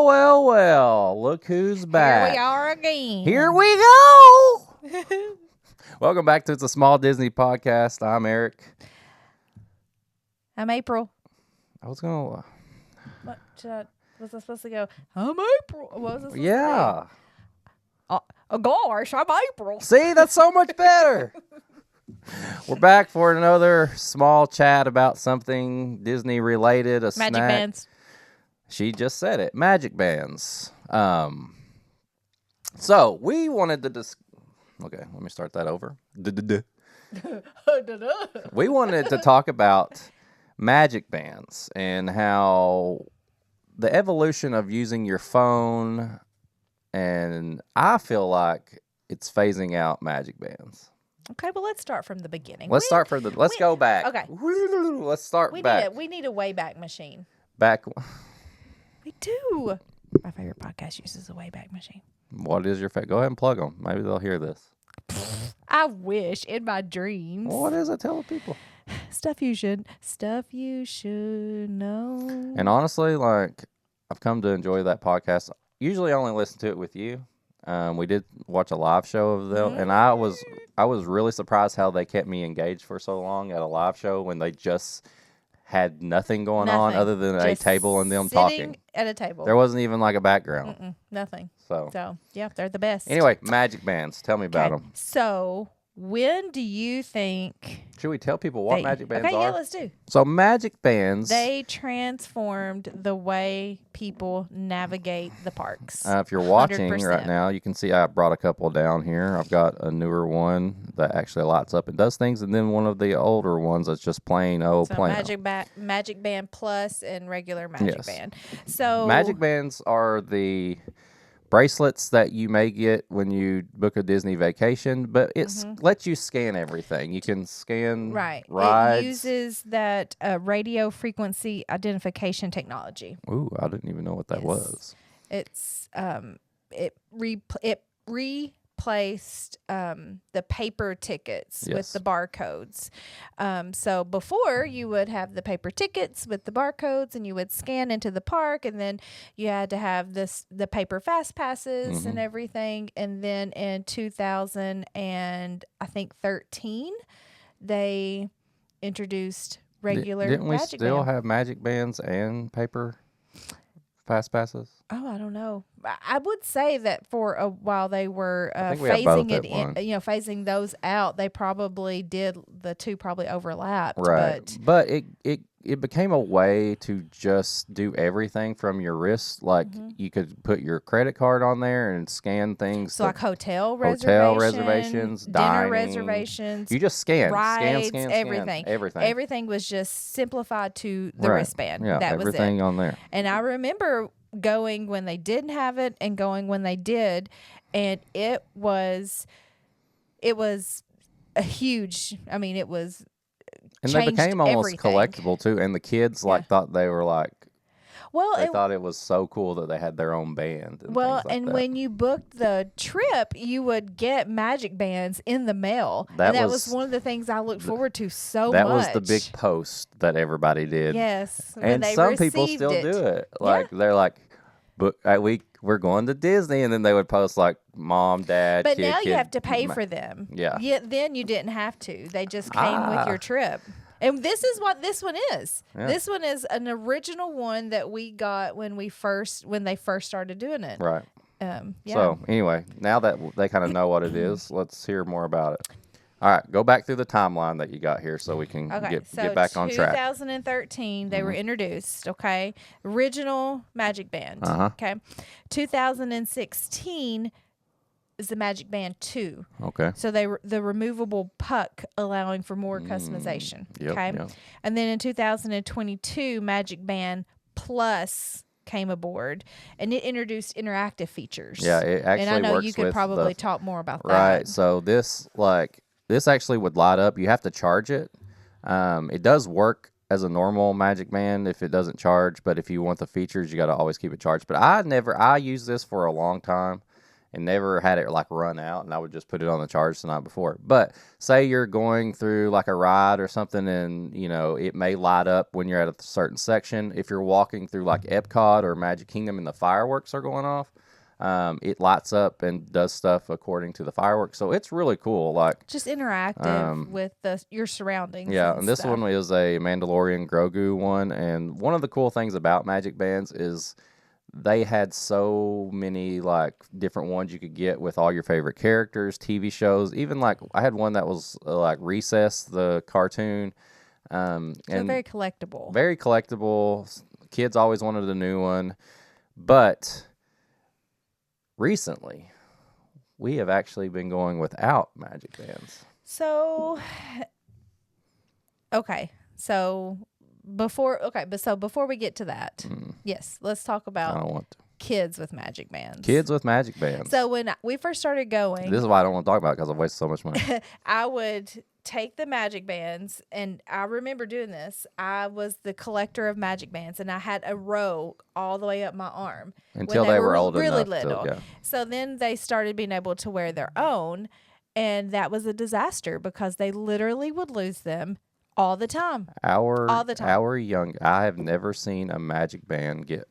Well. Look who's back. Here we are again. Here we go. Welcome back to It's a Small Disney Podcast. I'm Eric. I'm April. I was going to... What was I supposed to go? I'm April. What was I supposed Yeah. to say? Oh, gosh, I'm April. See, that's so much better. We're back for another small chat about something Disney related. A Magic snack. bands. She just said it. Magic bands. So we wanted to Okay, let me start that over. We wanted to talk about magic bands and how the evolution of using your phone, and I feel like it's phasing out magic bands. Okay, well, let's start from the beginning. Let's go back. Okay. Let's start back. We need a Wayback Machine. Back. We do. My favorite podcast uses a Wayback Machine. What is your favorite? Go ahead and plug them. Maybe they'll hear this. I wish in my dreams. What is it? Tell the people. Stuff you should know. And honestly, like, I've come to enjoy that podcast. Usually I only listen to it with you. We did watch a live show of them, and I was really surprised how they kept me engaged for so long at a live show when they just had nothing going on other than a table and them talking. At a table. There wasn't even like a background. Nothing. So, yeah, they're the best. Anyway, magic bands. Tell me about them. So, when do you think... Should we tell people what magic bands are? Okay, yeah, let's do. So, magic bands... They transformed the way people navigate the parks. If you're watching 100%. right now, you can see I brought a couple down here. I've got a newer one that actually lights up and does things, and then one of the older ones that's just plain Magic Band Plus and regular Magic Band. So magic bands are the bracelets that you may get when you book a Disney vacation, but it lets you scan everything. You can scan rides. It uses that radio frequency identification technology. Ooh, I didn't even know what that was. It's it replaced the paper tickets with the barcodes. So before you would have the paper tickets with the barcodes, and you would scan into the park, and then you had to have the paper fast passes and everything. And then in 2013, they introduced regular Didn't we magic still band. have magic bands and paper fast passes? Oh, I don't know. I would say that for a while they were phasing it in, phasing those out. They probably did, the two probably overlapped. Right. But it became a way to just do everything from your wrist. Like you could put your credit card on there and scan things. So like hotel reservations, dinner dining, reservations. You just scan, rides, scan, everything. Everything was just simplified to the wristband. Yeah, that was everything it. on there. And I remember going when they didn't have it and going when they did, and it was a huge. I mean, it was. And they became almost everything. collectible too, and the kids thought they were like. Well, they thought it was so cool that they had their own band. And when you booked the trip, you would get magic bands in the mail. That was one of the things I looked forward to so much. That was the big post that everybody did. Yes. And some people still do it. Like, they're like, we're going to Disney, and then they would post like mom, dad, but kid, now you have to pay for them. Yeah. Then you didn't have to. They just came with your trip. And this is what this one is. Yeah. This one is an original one that we got when they first started doing it. Right. So anyway, now that they kind of know what it is, let's hear more about it. All right, go back through the timeline that you got here so we can get back on track. 2013, they were introduced, okay? Original Magic Band, okay? 2016 is the Magic Band 2. Okay. So the removable puck, allowing for more customization, okay? Yep. And then in 2022, Magic Band Plus came aboard, and it introduced interactive features. Yeah, it actually works. And I know you could probably talk more about that. Right. So this actually would light up. You have to charge it. It does work as a normal Magic Band if it doesn't charge, but if you want the features, you got to always keep it charged. But I use this for a long time, and never had it like run out, and I would just put it on the charge the night before. But say you're going through like a ride or something, and it may light up when you're at a certain section. If you're walking through like Epcot or Magic Kingdom and the fireworks are going off, it lights up and does stuff according to the fireworks. So it's really cool. Like just interactive with your surroundings. Yeah, and this stuff. one is a Mandalorian Grogu one. And one of the cool things about Magic Bands is they had so many like different ones you could get with all your favorite characters, TV shows. Even like I had one that was like Recess, the cartoon. So and very collectible. Very collectible. Kids always wanted a new one. But recently, we have actually been going without Magic Bands. So, okay. So before we get to that, yes, let's talk about I don't want to. kids with Magic Bands. Kids with Magic Bands. So when we first started going, this is why I don't want to talk about it because I've wasted so much money. I would take the Magic Bands, and I remember doing this. I was the collector of Magic Bands, and I had a row all the way up my arm Until they were old really enough. little. So then they started being able to wear their own, and that was a disaster because they literally would lose them all the time. I have never seen a Magic Band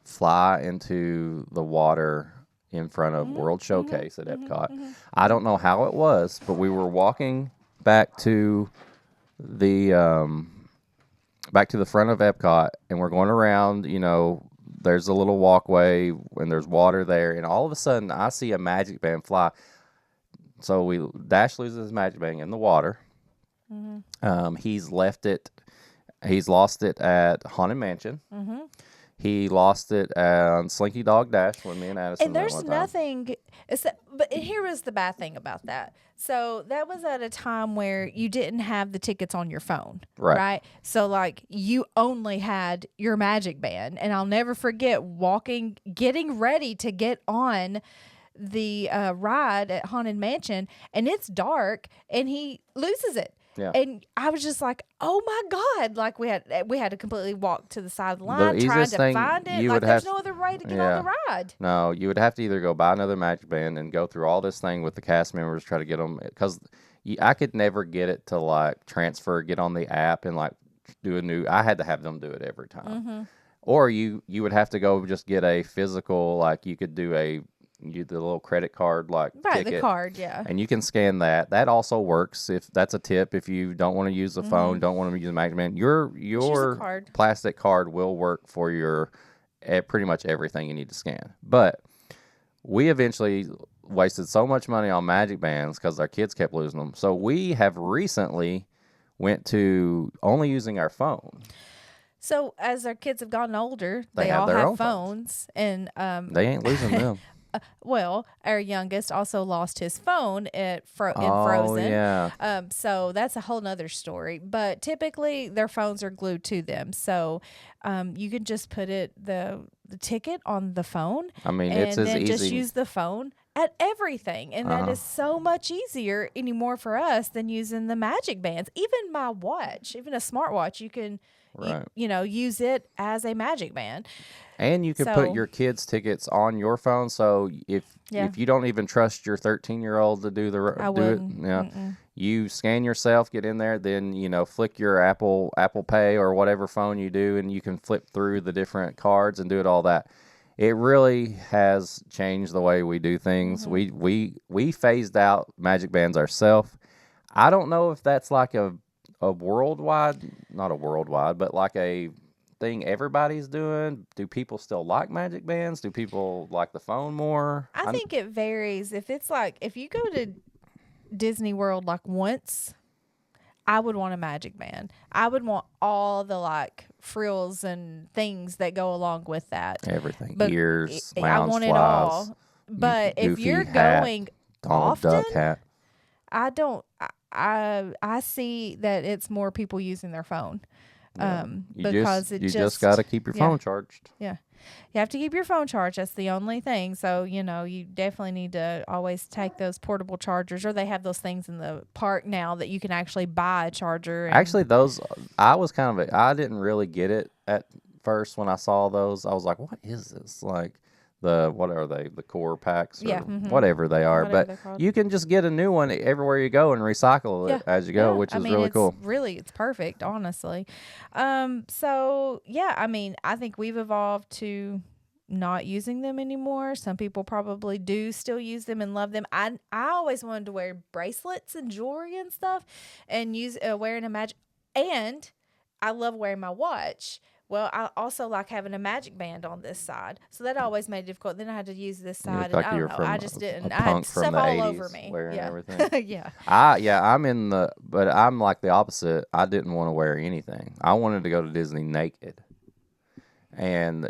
fly into the water in front of World Showcase at Epcot. I don't know how it was, but we were walking back to the front of Epcot, and we're going around. There's a little walkway, and there's water there, and all of a sudden, I see a Magic Band fly. So Dash loses his Magic Band in the water. He's lost it at Haunted Mansion. He lost it on Slinky Dog Dash when me and Addison and there's nothing. But here was the bad thing about that. So that was at a time where you didn't have the tickets on your phone, right? So like you only had your Magic Band, and I'll never forget getting ready to get on the ride at Haunted Mansion, and it's dark, and he loses it. Yeah. And I was just like, "Oh my God!" Like we had to completely walk to the side of the line trying to find it. Like there's no other way to get on the ride. No, you would have to either go buy another Magic Band and go through all this thing with the cast members, try to get them, because I could never get it to like transfer, get on the app and like do a new. I had to have them do it every time. Or you would have to go just get a physical, like you could do the little credit card ticket. The card, yeah. And you can scan that. That also works. If that's a tip, if you don't want to use the phone, don't want to use the Magic Band, your plastic card will work for pretty much everything you need to scan. But we eventually wasted so much money on Magic Bands because our kids kept losing them. So we have recently went to only using our phone. So as our kids have gotten older, they all have phones, and they ain't losing them. Well, our youngest also lost his phone in Frozen. Yeah. So that's a whole nother story. But typically, their phones are glued to them. So you can just put the ticket on the phone. I mean, it's as easy. And then just use the phone at everything. And that is so much easier anymore for us than using the Magic Bands. Even my watch, even a smartwatch, you can use it as a Magic Band. And you can put your kids' tickets on your phone. So if you don't even trust your 13-year-old to do it, you scan yourself, get in there, then flick your Apple Pay or whatever phone you do, and you can flip through the different cards and do it all that. It really has changed the way we do things. We phased out Magic Bands ourselves. I don't know if that's like a worldwide, not a worldwide, but like a thing everybody's doing. Do people still like Magic Bands? Do people like the phone more? I think it varies. If you go to Disney World like once, I would want a Magic Band. I would want all the like frills and things that go along with that. Everything. Ears, lounge I want flies, it all. But if you're going often, Duck hat. I don't. I see that it's more people using their phone. Because you just got to keep your phone charged. Yeah. You have to keep your phone charged. That's the only thing. So, you definitely need to always take those portable chargers, or they have those things in the park now that you can actually buy a charger. Actually, those, I didn't really get it at first when I saw those. I was like, what is this? Like, what are they? The core packs or Yeah, whatever they are. Whatever But they're called. you can just get a new one everywhere you go and recycle it as you go, which is really cool. It's perfect, honestly. So yeah, I mean, I think we've evolved to not using them anymore. Some people probably do still use them and love them. I always wanted to wear bracelets and jewelry and stuff, and use wearing a magic. And I love wearing my watch. Well, I also like having a magic band on this side, so that always made it difficult. Then I had to use this side, and I don't know. I just didn't. I had stuff all over me. Wearing everything. Yeah. But I'm like the opposite. I didn't want to wear anything. I wanted to go to Disney naked. And,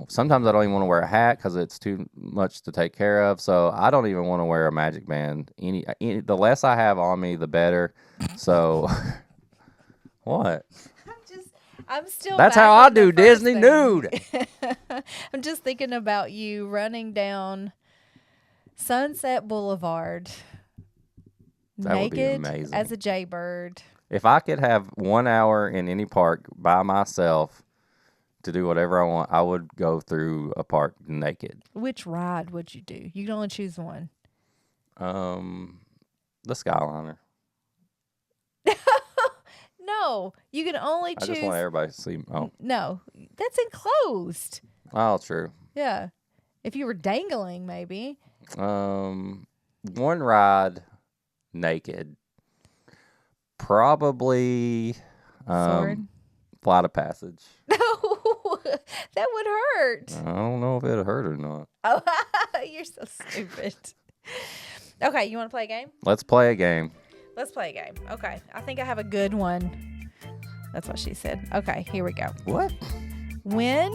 sometimes I don't even want to wear a hat because it's too much to take care of. So I don't even want to wear a magic band. The less I have on me, the better. So, what? I'm still. That's how I do Disney nude. I'm just thinking about you running down Sunset Boulevard naked as a jaybird. If I could have 1 hour in any park by myself to do whatever I want, I would go through a park naked. Which ride would you do? You can only choose one. The Skyliner. No, you can only choose. I just want everybody to see. Oh. No, that's enclosed. Oh, true. Yeah. If you were dangling, maybe. One ride naked. Probably Sword? Flight of Passage. No, that would hurt. I don't know if it'll hurt or not. Oh, you're so stupid. Okay, you want to play a game? Let's play a game. Let's play a game. Okay, I think I have a good one. That's what she said. Okay, here we go. What? When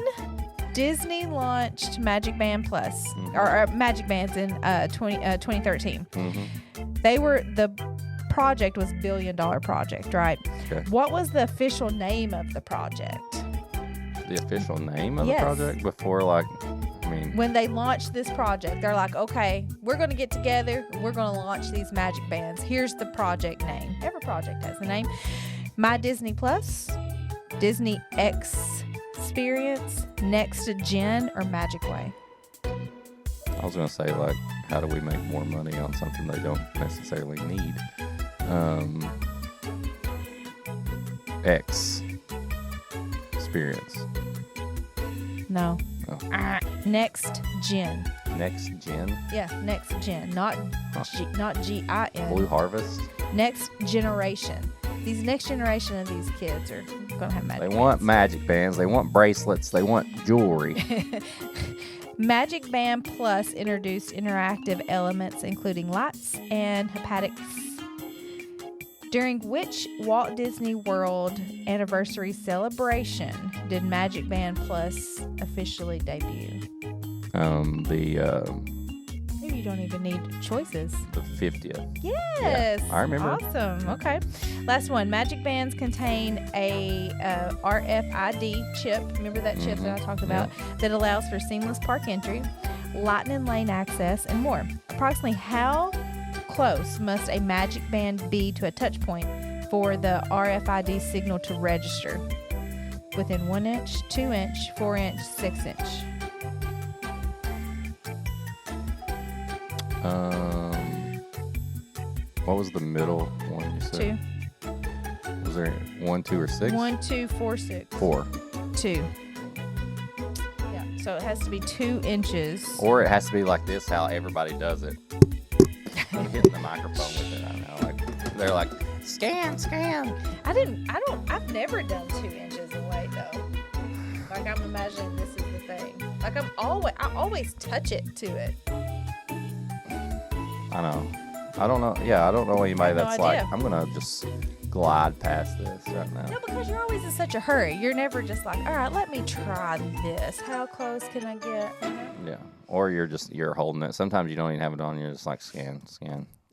Disney launched Magic Band Plus, or Magic Bands in 2013, the project was $1 billion project, right? Okay. What was the official name of the project? The official name of the project? Before, when they launched this project, they're like, okay, we're going to get together. We're going to launch these magic bands. Here's the project name. Every project has a name. My Disney Plus, Disney Experience, Next Gen, or Magic Way? I was going to say, how do we make more money on something they don't necessarily need? Experience. No. Oh. Next Gen. Next Gen? Yeah, Next Gen. Not G-I-N. Blue Harvest? Next Generation. These next generation of these kids are going to have magic bands. They want magic bands. They want bracelets. They want jewelry. Magic Band Plus introduced interactive elements including lights and haptics. During which Walt Disney World anniversary celebration did Magic Band Plus officially debut? Maybe you don't even need choices. The 50th. Yes. Yeah, I remember. Awesome. Okay. Last one. Magic Bands contain a RFID chip. Remember that chip that I talked about? That allows for seamless park entry, lightning lane access, and more. Approximately how close must a Magic Band be to a touch point for the RFID signal to register? Within 1 inch, 2 inch, 4 inch, 6 inch. What was the middle one you said? 2. Was there 1, 2, or 6? 1, 2, 4, 6. 4. 2. Yeah. So it has to be 2 inches. Or it has to be like this, how everybody does it. Hitting the microphone with it. I don't know. They're like, scan. I've never done 2 inches in weight though. I'm imagining this is the thing. I always touch it to it. I know. I don't know. Yeah, I don't know anybody that's idea. I'm going to just glide past this right now. No, because you're always in such a hurry. You're never just like, all right, let me try this. How close can I get? Yeah. Or you're holding it. Sometimes you don't even have it on. You're just like, scan.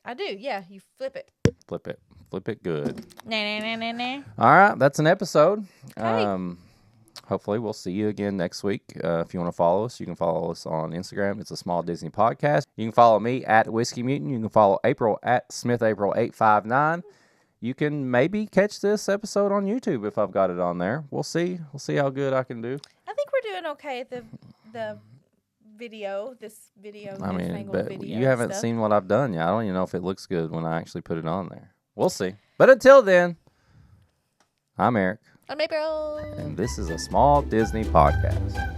I do. Yeah. You flip it. Flip it good. Nah. All right. That's an episode. Okay. Hopefully we'll see you again next week. If you want to follow us, you can follow us on Instagram. It's a Small Disney Podcast. You can follow me at Whiskey Mutant. You can follow April at SmithApril859. You can maybe catch this episode on YouTube if I've got it on there. We'll see. We'll see how good I can do. I think we're doing okay at the video. This video. I mean, newfangled but video you haven't stuff. seen what I've done yet. I don't even know if it looks good when I actually put it on there. We'll see. But until then, I'm Eric. I'm April. And this is a Small Disney podcast.